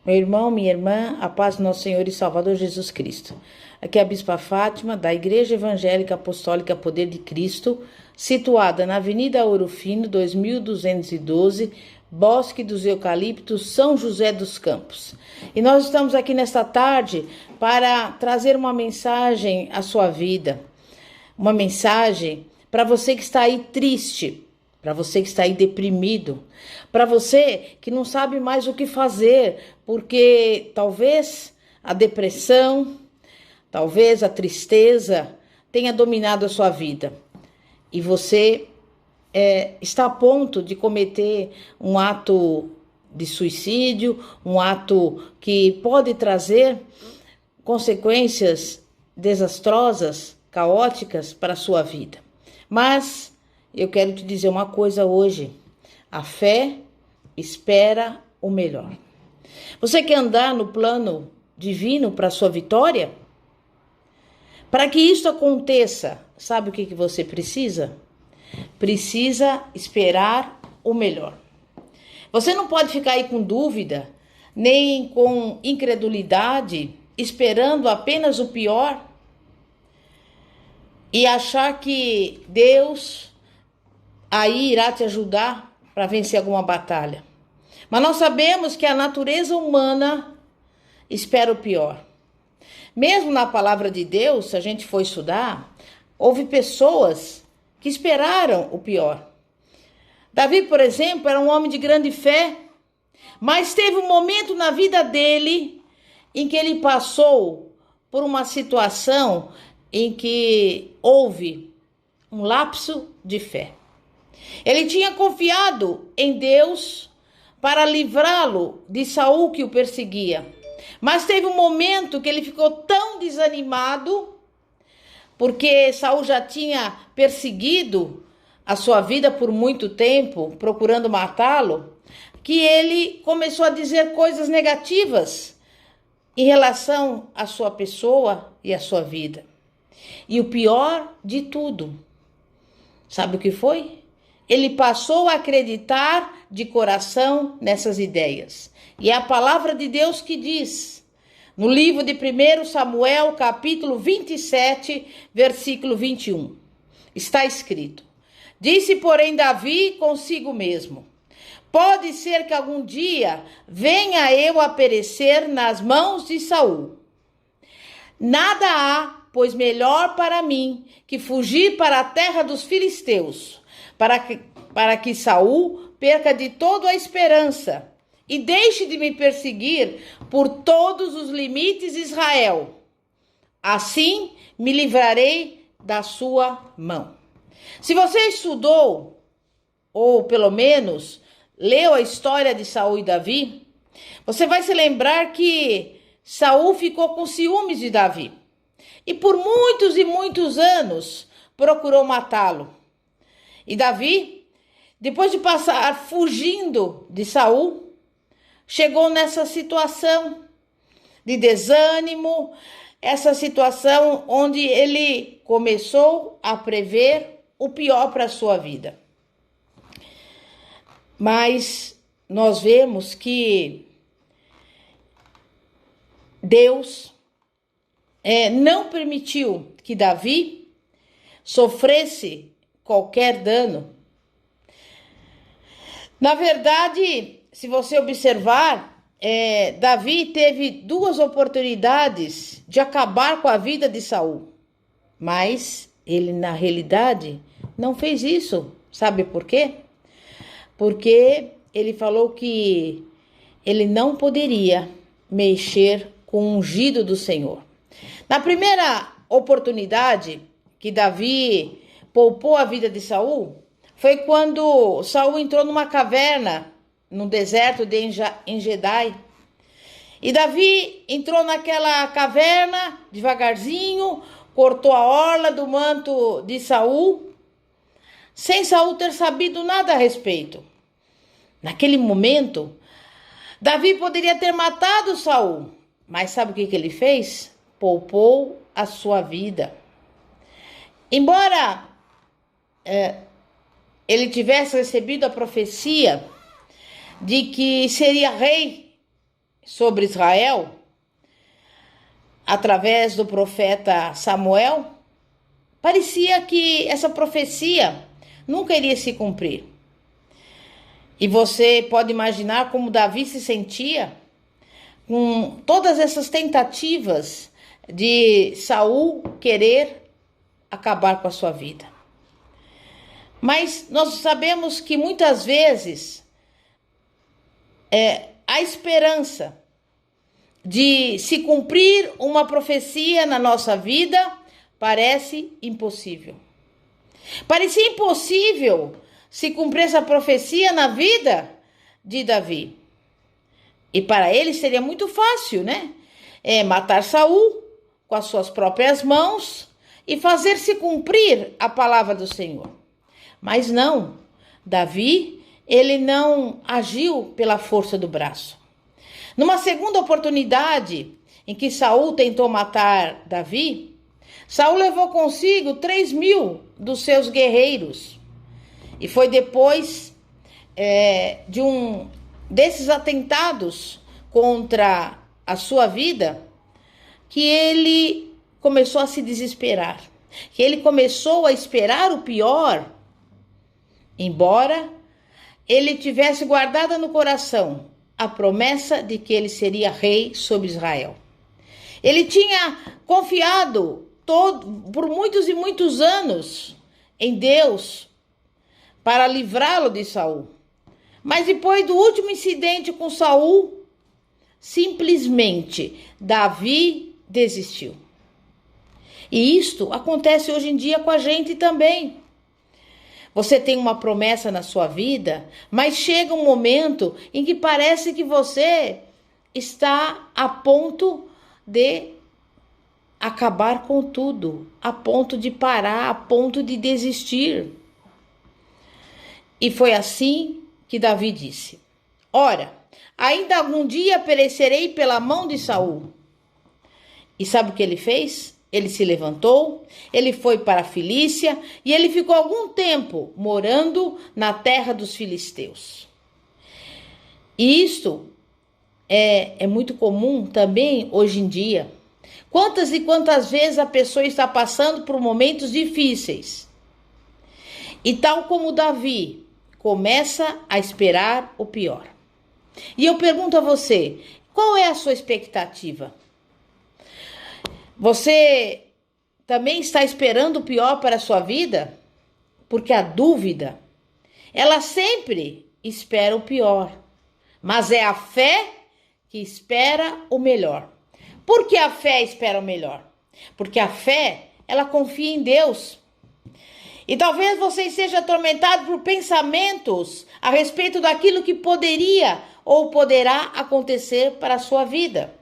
Meu irmão, minha irmã, a paz do nosso Senhor e Salvador Jesus Cristo. Aqui é a Bispa Fátima, da Igreja Evangélica Apostólica Poder de Cristo, situada na Avenida Ouro Fino, 2212, Bosque dos Eucaliptos, São José dos Campos. E nós estamos aqui nesta tarde para trazer uma mensagem à sua vida. Uma mensagem para você que está aí triste, para você que está aí deprimido, para você que não sabe mais o que fazer, porque talvez a depressão, talvez a tristeza tenha dominado a sua vida. E você está a ponto de cometer um ato de suicídio, um ato que pode trazer consequências desastrosas, caóticas para a sua vida. Mas eu quero te dizer uma coisa hoje: a fé espera o melhor. Você quer andar no plano divino para a sua vitória? Para que isso aconteça, sabe o que você precisa? Precisa esperar o melhor. Você não pode ficar aí com dúvida, nem com incredulidade, esperando apenas o pior e achar que Deus aí irá te ajudar para vencer alguma batalha. Mas nós sabemos que a natureza humana espera o pior. Mesmo na palavra de Deus, se a gente for estudar, houve pessoas que esperaram o pior. Davi, por exemplo, era um homem de grande fé, mas teve um momento na vida dele em que ele passou por uma situação em que houve um lapso de fé. Ele tinha confiado em Deus para livrá-lo de Saul que o perseguia. Mas teve um momento que ele ficou tão desanimado, porque Saul já tinha perseguido a sua vida por muito tempo, procurando matá-lo, que ele começou a dizer coisas negativas em relação à sua pessoa e à sua vida. E o pior de tudo, sabe o que foi? Ele passou a acreditar de coração nessas ideias. E é a palavra de Deus que diz, no livro de 1 Samuel, capítulo 27, versículo 21. Está escrito: Disse, porém, Davi consigo mesmo: Pode ser que algum dia venha eu a perecer nas mãos de Saul. Nada há, pois, melhor para mim que fugir para a terra dos filisteus, para que Saul perca de todo a esperança e deixe de me perseguir por todos os limites de Israel. Assim me livrarei da sua mão. Se você estudou, ou pelo menos leu a história de Saul e Davi, você vai se lembrar que Saul ficou com ciúmes de Davi e por muitos e muitos anos procurou matá-lo. E Davi, depois de passar fugindo de Saul, chegou nessa situação de desânimo, essa situação onde ele começou a prever o pior para a sua vida. Mas nós vemos que Deus não permitiu que Davi sofresse qualquer dano. Na verdade, se você observar, Davi teve duas oportunidades de acabar com a vida de Saul, mas ele, na realidade, não fez isso. Sabe por quê? Porque ele falou que ele não poderia mexer com o ungido do Senhor. Na primeira oportunidade que Davi poupou a vida de Saul, foi quando Saul entrou numa caverna no deserto de Engedai. E Davi entrou naquela caverna devagarzinho, cortou a orla do manto de Saul, sem Saul ter sabido nada a respeito. Naquele momento, Davi poderia ter matado Saul, mas sabe o que ele fez? Poupou a sua vida. Embora ele tivesse recebido a profecia de que seria rei sobre Israel, através do profeta Samuel, parecia que essa profecia nunca iria se cumprir. E você pode imaginar como Davi se sentia com todas essas tentativas de Saul querer acabar com a sua vida. Mas nós sabemos que muitas vezes a esperança de se cumprir uma profecia na nossa vida parece impossível. Parecia impossível se cumprir essa profecia na vida de Davi. E para ele seria muito fácil, né? Matar Saul com as suas próprias mãos e fazer se cumprir a palavra do Senhor. Mas não, Davi, ele não agiu pela força do braço. Numa segunda oportunidade em que Saul tentou matar Davi, Saul levou consigo 3.000 dos seus guerreiros. E foi depois de um desses atentados contra a sua vida que ele começou a se desesperar. Que ele começou a esperar o pior, embora ele tivesse guardada no coração a promessa de que ele seria rei sobre Israel. Ele tinha confiado por muitos e muitos anos em Deus para livrá-lo de Saul. Mas depois do último incidente com Saul, simplesmente Davi desistiu. E isto acontece hoje em dia com a gente também. Você tem uma promessa na sua vida, mas chega um momento em que parece que você está a ponto de acabar com tudo, a ponto de parar, a ponto de desistir. E foi assim que Davi disse: ora, ainda algum dia perecerei pela mão de Saul. E sabe o que ele fez? Ele se levantou, ele foi para a Filícia e ele ficou algum tempo morando na terra dos filisteus. E isto é muito comum também hoje em dia. Quantas e quantas vezes a pessoa está passando por momentos difíceis e, tal como Davi, começa a esperar o pior. E eu pergunto a você, qual é a sua expectativa? Você também está esperando o pior para a sua vida? Porque a dúvida, ela sempre espera o pior. Mas é a fé que espera o melhor. Por que a fé espera o melhor? Porque a fé, ela confia em Deus. E talvez você esteja atormentado por pensamentos a respeito daquilo que poderia ou poderá acontecer para a sua vida.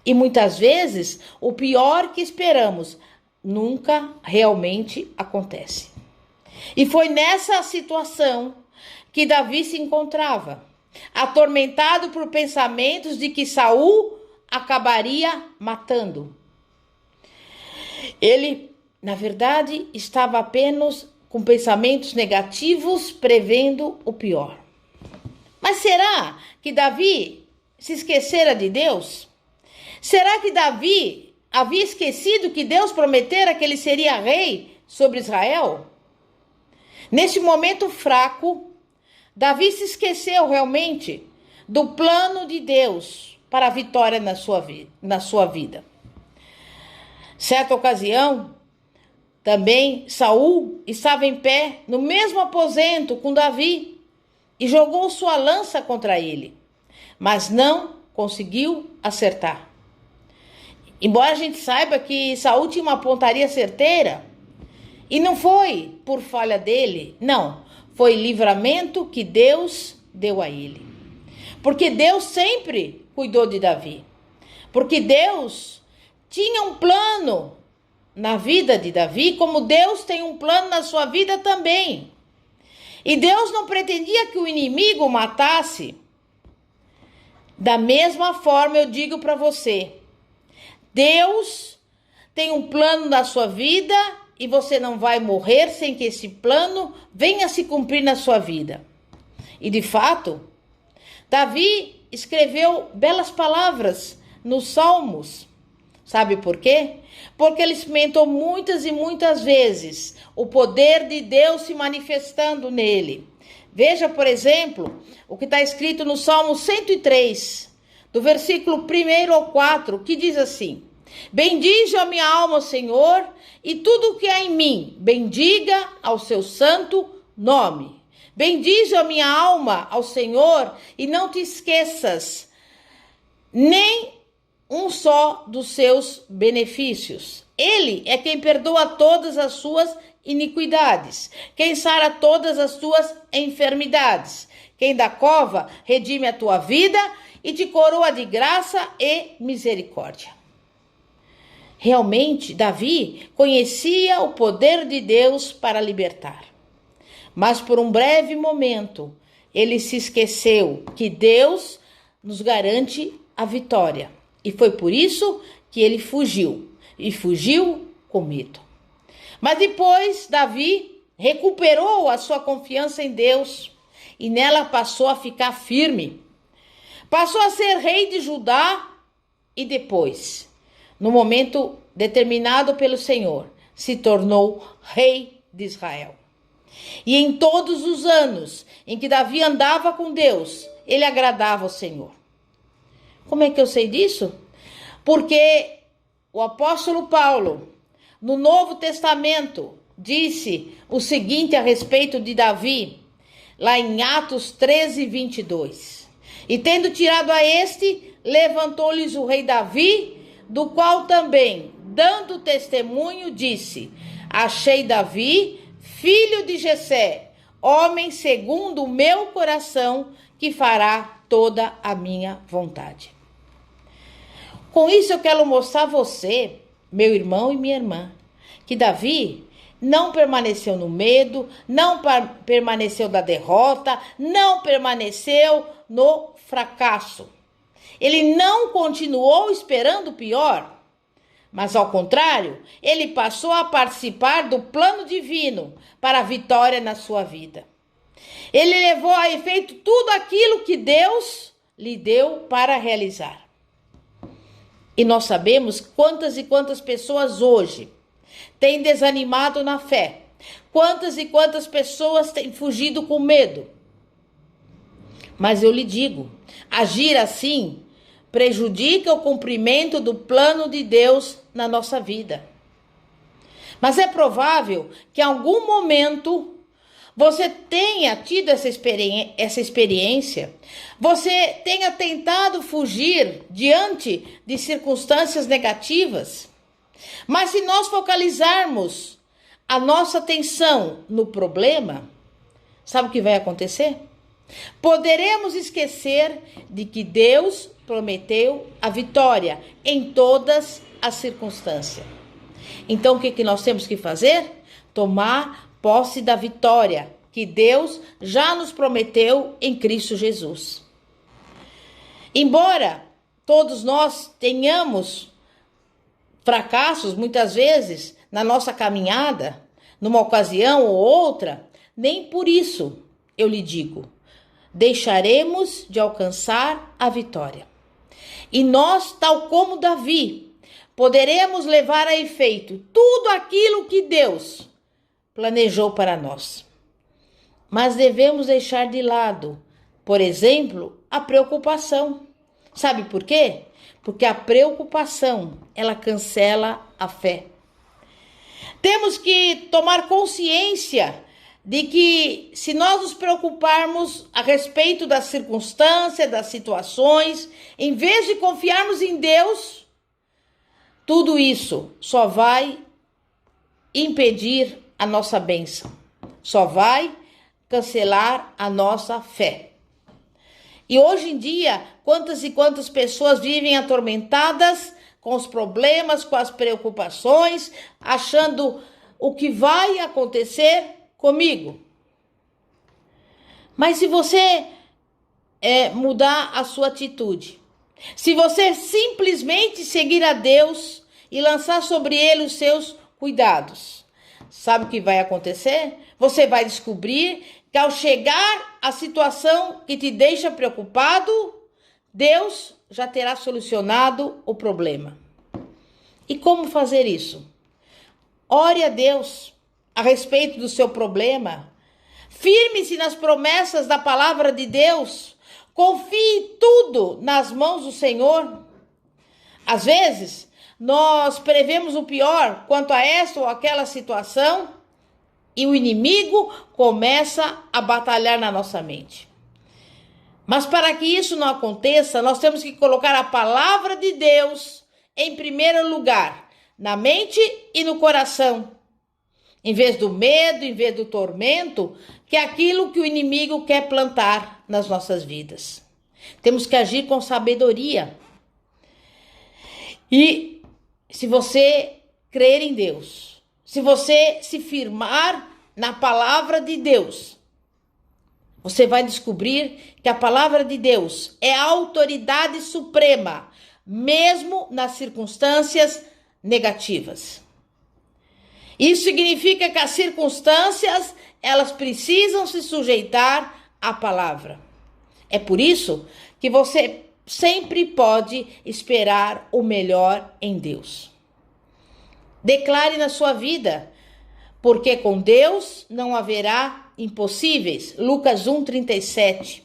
E muitas vezes, o pior que esperamos nunca realmente acontece. E foi nessa situação que Davi se encontrava, atormentado por pensamentos de que Saul acabaria matando. Ele, na verdade, estava apenas com pensamentos negativos, prevendo o pior. Mas será que Davi se esquecera de Deus? Será que Davi havia esquecido que Deus prometera que ele seria rei sobre Israel? Nesse momento fraco, Davi se esqueceu realmente do plano de Deus para a vitória na sua vida. Certa ocasião, também Saul estava em pé no mesmo aposento com Davi e jogou sua lança contra ele, mas não conseguiu acertar. Embora a gente saiba que Saul tinha uma pontaria certeira, e não foi por falha dele, não, foi livramento que Deus deu a ele. Porque Deus sempre cuidou de Davi. Porque Deus tinha um plano na vida de Davi, como Deus tem um plano na sua vida também. E Deus não pretendia que o inimigo o matasse. Da mesma forma, eu digo para você, Deus tem um plano na sua vida e você não vai morrer sem que esse plano venha se cumprir na sua vida. E de fato, Davi escreveu belas palavras nos Salmos. Sabe por quê? Porque ele experimentou muitas e muitas vezes o poder de Deus se manifestando nele. Veja, por exemplo, o que está escrito no Salmo 103, do versículo 1 ao 4, que diz assim: bendize a minha alma, Senhor, e tudo o que há em mim, bendiga ao seu santo nome. Bendize a minha alma ao Senhor e não te esqueças nem um só dos seus benefícios. Ele é quem perdoa todas as suas iniquidades, quem sara todas as tuas enfermidades, quem da cova redime a tua vida e te coroa de graça e misericórdia. Realmente, Davi conhecia o poder de Deus para libertar. Mas por um breve momento, ele se esqueceu que Deus nos garante a vitória. E foi por isso que ele fugiu. E fugiu com medo. Mas depois, Davi recuperou a sua confiança em Deus. E nela passou a ficar firme. Passou a ser rei de Judá. E depois, no momento determinado pelo Senhor, se tornou rei de Israel. E em todos os anos em que Davi andava com Deus, ele agradava ao Senhor. Como é que eu sei disso? Porque o apóstolo Paulo, no Novo Testamento, disse o seguinte a respeito de Davi, lá em Atos 13, 22. E tendo tirado a este, levantou-lhes o rei Davi, do qual também, dando testemunho, disse: achei Davi, filho de Jessé, homem segundo o meu coração, que fará toda a minha vontade. Com isso eu quero mostrar a você, meu irmão e minha irmã, que Davi não permaneceu no medo, não permaneceu na derrota, não permaneceu no fracasso. Ele não continuou esperando o pior, mas ao contrário, ele passou a participar do plano divino para a vitória na sua vida. Ele levou a efeito tudo aquilo que Deus lhe deu para realizar. E nós sabemos quantas e quantas pessoas hoje têm desanimado na fé. Quantas e quantas pessoas têm fugido com medo. Mas eu lhe digo, agir assim prejudica o cumprimento do plano de Deus na nossa vida. Mas é provável que em algum momento você tenha tido essa experiência, você tenha tentado fugir diante de circunstâncias negativas. Mas se nós focalizarmos a nossa atenção no problema, sabe o que vai acontecer? Poderemos esquecer de que Deus prometeu a vitória em todas as circunstâncias. Então, o que nós temos que fazer? Tomar posse da vitória que Deus já nos prometeu em Cristo Jesus. Embora todos nós tenhamos fracassos, muitas vezes, na nossa caminhada, numa ocasião ou outra, nem por isso, eu lhe digo, deixaremos de alcançar a vitória. E nós, tal como Davi, poderemos levar a efeito tudo aquilo que Deus planejou para nós. Mas devemos deixar de lado, por exemplo, a preocupação. Sabe por quê? Porque a preocupação, ela cancela a fé. Temos que tomar consciência de que se nós nos preocuparmos a respeito das circunstâncias, das situações, em vez de confiarmos em Deus, tudo isso só vai impedir a nossa bênção, só vai cancelar a nossa fé. E hoje em dia, quantas e quantas pessoas vivem atormentadas com os problemas, com as preocupações, achando o que vai acontecer comigo. Mas se você mudar a sua atitude, se você simplesmente seguir a Deus e lançar sobre Ele os seus cuidados, sabe o que vai acontecer? Você vai descobrir que ao chegar à situação que te deixa preocupado, Deus já terá solucionado o problema. E como fazer isso? Ore a Deus a respeito do seu problema. Firme-se nas promessas da palavra de Deus. Confie tudo nas mãos do Senhor. Às vezes, nós prevemos o pior quanto a esta ou aquela situação e o inimigo começa a batalhar na nossa mente. Mas para que isso não aconteça, nós temos que colocar a palavra de Deus em primeiro lugar, na mente e no coração. Em vez do medo, em vez do tormento, que é aquilo que o inimigo quer plantar nas nossas vidas. Temos que agir com sabedoria. E se você crer em Deus, se você se firmar na palavra de Deus, você vai descobrir que a palavra de Deus é a autoridade suprema, mesmo nas circunstâncias negativas. Isso significa que as circunstâncias, elas precisam se sujeitar à palavra. É por isso que você sempre pode esperar o melhor em Deus. Declare na sua vida, porque com Deus não haverá impossíveis. Lucas 1:37.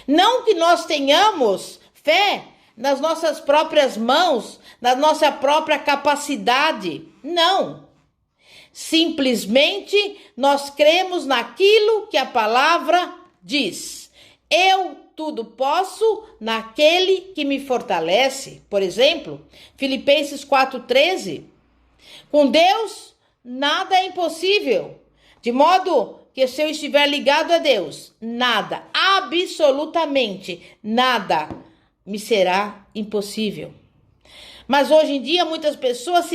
Não que nós tenhamos fé nas nossas próprias mãos, na nossa própria capacidade. Não. Simplesmente nós cremos naquilo que a palavra diz. Eu tudo posso naquele que me fortalece. Por exemplo, Filipenses 4:13. Com Deus, nada é impossível. De modo que se eu estiver ligado a Deus, nada, absolutamente nada, me será impossível. Mas hoje em dia, muitas pessoas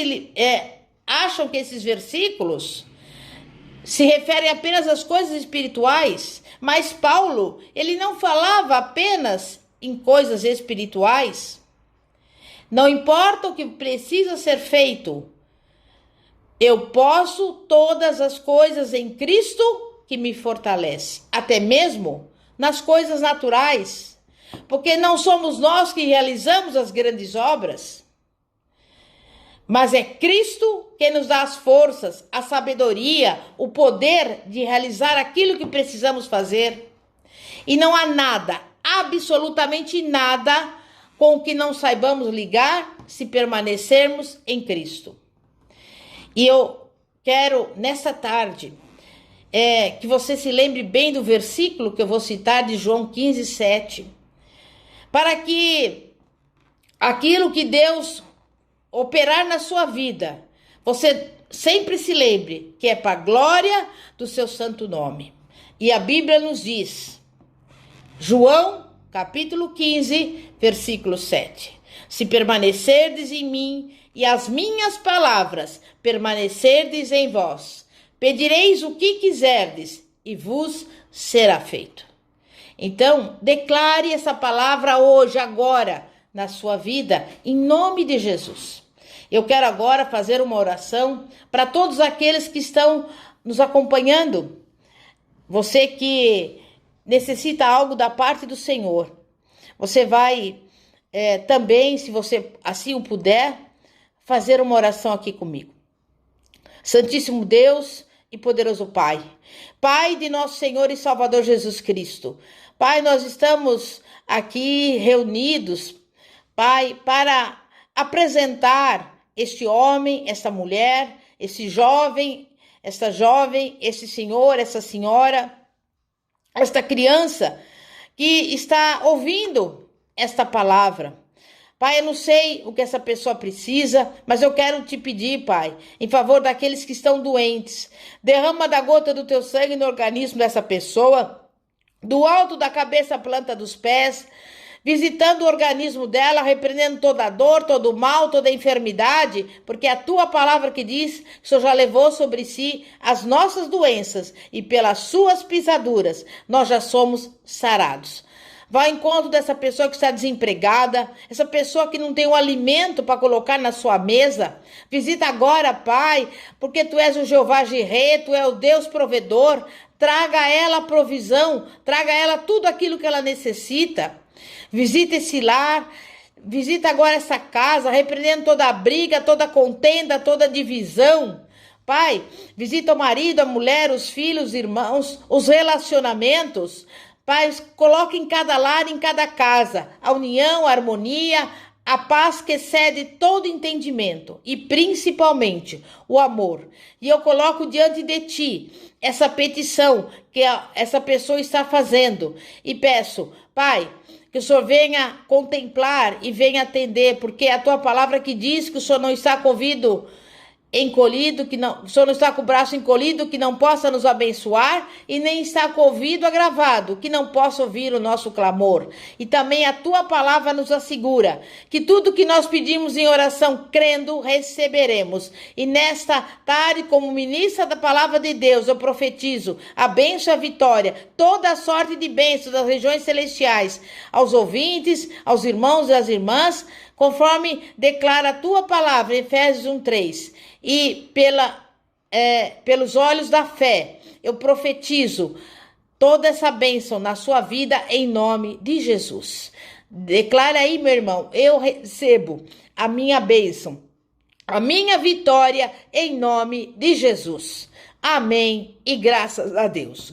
acham que esses versículos se referem apenas às coisas espirituais. Mas Paulo, ele não falava apenas em coisas espirituais. Não importa o que precisa ser feito, eu posso todas as coisas em Cristo que me fortalece, até mesmo nas coisas naturais, porque não somos nós que realizamos as grandes obras, mas é Cristo que nos dá as forças, a sabedoria, o poder de realizar aquilo que precisamos fazer. E não há nada, absolutamente nada, com o que não saibamos ligar se permanecermos em Cristo. E eu quero, nessa tarde, que você se lembre bem do versículo que eu vou citar de João 15:7, para que aquilo que Deus operar na sua vida, você sempre se lembre que é para a glória do seu santo nome. E a Bíblia nos diz, João capítulo 15, versículo 7, se permanecerdes em mim e as minhas palavras permanecerdes em vós, pedireis o que quiserdes e vos será feito. Então, declare essa palavra hoje, agora, na sua vida, em nome de Jesus. Eu quero agora fazer uma oração para todos aqueles que estão nos acompanhando. Você que necessita algo da parte do Senhor. Você vai também, se você assim o puder, fazer uma oração aqui comigo. Santíssimo Deus e poderoso Pai, Pai de nosso Senhor e Salvador Jesus Cristo. Pai, nós estamos aqui reunidos, Pai, para apresentar este homem, esta mulher, esse jovem, esta jovem, esse senhor, essa senhora, esta criança que está ouvindo esta palavra. Pai, eu não sei o que essa pessoa precisa, mas eu quero te pedir, Pai, em favor daqueles que estão doentes. Derrama da gota do teu sangue no organismo dessa pessoa, do alto da cabeça à planta dos pés, visitando o organismo dela, repreendendo toda dor, todo mal, toda enfermidade, porque é a tua palavra que diz que o Senhor já levou sobre si as nossas doenças e pelas suas pisaduras nós já somos sarados. Vá ao encontro dessa pessoa que está desempregada, essa pessoa que não tem um alimento para colocar na sua mesa. Visita agora, Pai, porque Tu és o Jeová Jirê, Tu és o Deus provedor. Traga a ela a provisão, traga a ela tudo aquilo que ela necessita. Visita esse lar, visita agora essa casa, repreendendo toda a briga, toda a contenda, toda a divisão. Pai, visita o marido, a mulher, os filhos, os irmãos, os relacionamentos. Pai, coloque em cada lar, em cada casa, a união, a harmonia, a paz que excede todo entendimento e principalmente o amor. E eu coloco diante de Ti essa petição que essa pessoa está fazendo e peço, Pai, que o Senhor venha contemplar e venha atender, porque é a Tua palavra que diz que o Senhor não está encolhido, que não, o Senhor não está com o braço encolhido, que não possa nos abençoar, e nem está com o ouvido agravado, que não possa ouvir o nosso clamor. E também a Tua palavra nos assegura que tudo que nós pedimos em oração, crendo, receberemos. E nesta tarde, como ministra da palavra de Deus, eu profetizo a bênção e a vitória, toda a sorte de bênçãos das regiões celestiais, aos ouvintes, aos irmãos e às irmãs, conforme declara a Tua palavra, Efésios 1:3. E pelos olhos da fé, eu profetizo toda essa bênção na sua vida em nome de Jesus. Declara aí, meu irmão, eu recebo a minha bênção, a minha vitória em nome de Jesus. Amém e graças a Deus.